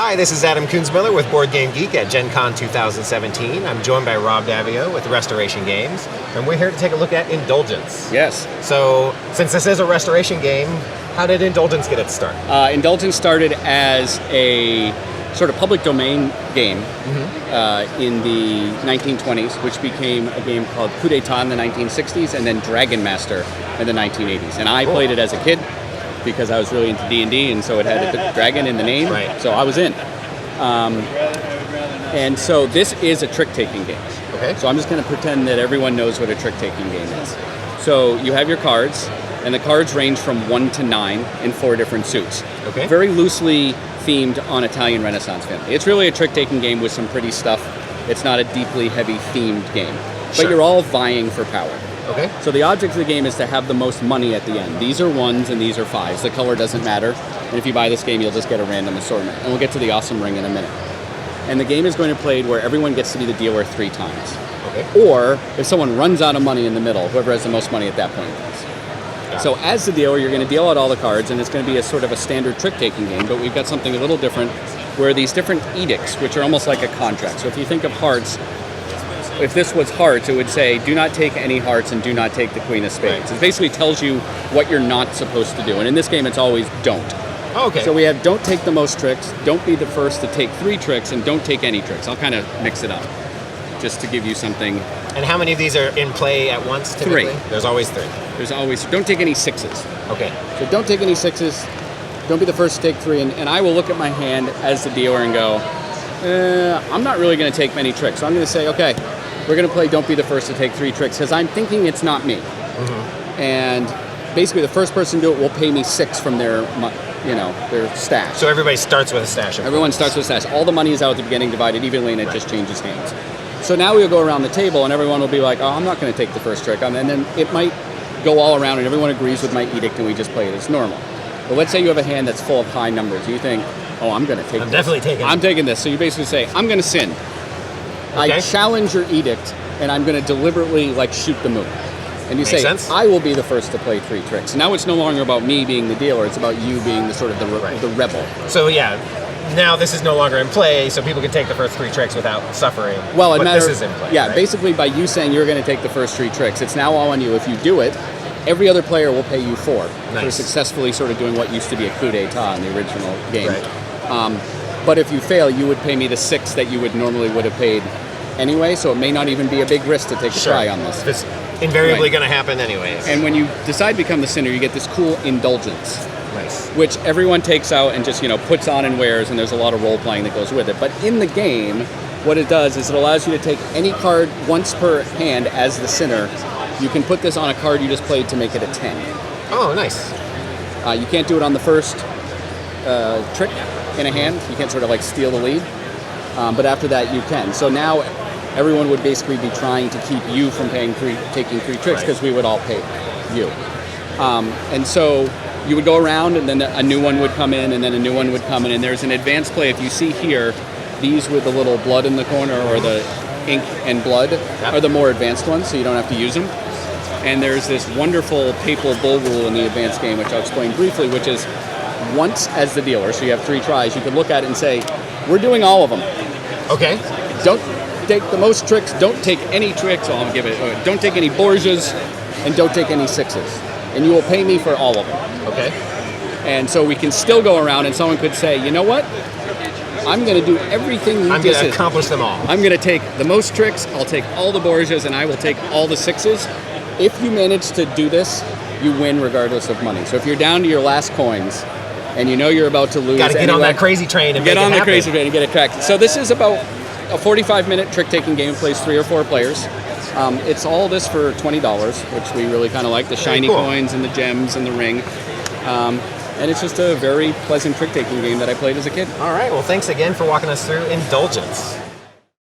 Hi, this is Adam Kunzmiller with Board Game Geek at Gen Con 2017. I'm joined by Rob Davio with Restoration Games, and we're here to take a look at Indulgence. Yes. So, since this is a restoration game, how did Indulgence get its start? Indulgence started as a sort of public domain game in the 1920s, which became a game called Coup d'etat in the 1960s, and then Dragon Master in the 1980s. And I played it as a kid because I was really into D&D, and so it had a dragon in the name, so I was in. And so this is a trick-taking game. Okay. So I'm just going to pretend that everyone knows what a trick-taking game is. So you have your cards, and the cards range from 1 to 9 in 4 different suits. Okay. Very loosely themed on Italian Renaissance family. It's really a trick-taking game with some pretty stuff. It's not a deeply heavy themed game. But you're all vying for power. Okay. So the object of the game is to have the most money at the end. These are 1s and these are 5s. The color doesn't matter. And if you buy this game, you'll just get a random assortment. And we'll get to the awesome ring in a minute. And the game is going to play where everyone gets to be the dealer 3 times. Okay. Or if someone runs out of money in the middle, whoever has the most money at that point wins. So as the dealer, you're going to deal out all the cards, and it's going to be a sort of a standard trick-taking game, but we've got something a little different, where these different edicts, which are almost like a contract. So if you think of hearts, if this was hearts, it would say, do not take any hearts and do not take the queen of spades. It basically tells you what you're not supposed to do. And in this game, it's always don't. Okay. So we have don't take the most tricks, don't be the first to take 3 tricks, and don't take any tricks. I'll kind of mix it up just to give you something. And how many of these are in play at once, typically? 3. There's always 3. There's always, don't take any 6s. Okay. So don't take any 6s, don't be the first to take 3, and I will look at my hand as the dealer and go, I'm not really going to take many tricks. So I'm going to say, okay, we're going to play don't be the first to take 3 tricks, because I'm thinking it's not me. And basically the first person to do it will pay me 6 from their stash. So everybody starts with a stash. Everyone starts with a stash. All the money is out at the beginning, divided evenly, and it just changes hands. So now we'll go around the table, and everyone will be like, oh, I'm not going to take the first trick. And then it might go all around, and everyone agrees with my edict, and we just play it as normal. But let's say you have a hand that's full of high numbers. You think, oh, I'm going to take this. I'm definitely taking it. I'm taking this. So you basically say, I'm going to sin. Okay. I challenge your edict, and I'm going to deliberately shoot the moon. And you say, sense. I will be the first to play 3 tricks. Now it's no longer about me being the dealer, it's about you being the sort of the rebel. So yeah, now this is no longer in play, so people can take the first 3 tricks without suffering. Well, but this is in play. Yeah, right? basically by you saying you're going to take the first 3 tricks, it's now all on you. If you do it, every other player will pay you 4 for successfully sort of doing what used to be a coup d'etat in the original game. Right. But if you fail, you would pay me the 6 that you would have paid anyway, so it may not even be a big risk to take a try on this. It's invariably going to happen anyways. And when you decide to become the sinner, you get this cool indulgence. Nice. Which everyone takes out and just, puts on and wears, and there's a lot of role-playing that goes with it. But in the game, what it does is it allows you to take any card once per hand as the sinner. You can put this on a card you just played to make it a 10. Oh, nice. You can't do it on the first trick in a hand. You can't sort of steal the lead. But after that, you can. So now everyone would basically be trying to keep you from taking 3 tricks, because we would all pay you. And so you would go around, and then a new one would come in, and then a new one would come in, and there's an advanced play. If you see here, these with the little blood in the corner, or the ink and blood, are the more advanced ones, so you don't have to use them. And there's this wonderful papal bull rule in the advanced game, which I'll explain briefly, which is once as the dealer, so you have 3 tries, you can look at it and say, we're doing all of them. Okay. Don't take the most tricks, don't take any tricks, don't take any Borgias, and don't take any 6s. And you will pay me for all of them. Okay. And so we can still go around, and someone could say, you know what? I'm going to do everything you I'm going to accomplish them all. I'm going to take the most tricks, I'll take all the Borgias, and I will take all the 6s. If you manage to do this, you win regardless of money. So if you're down to your last coins, and you know you're about to lose, got to get on that crazy train and get make on it the happen. crazy train and get it cracked. So this is about a 45-minute trick-taking game. Plays 3 or 4 players. It's all this for $20, which we really kind of like. The shiny coins and the gems and the ring. And it's just a very pleasant trick-taking game that I played as a kid. All right. Well, thanks again for walking us through Indulgence.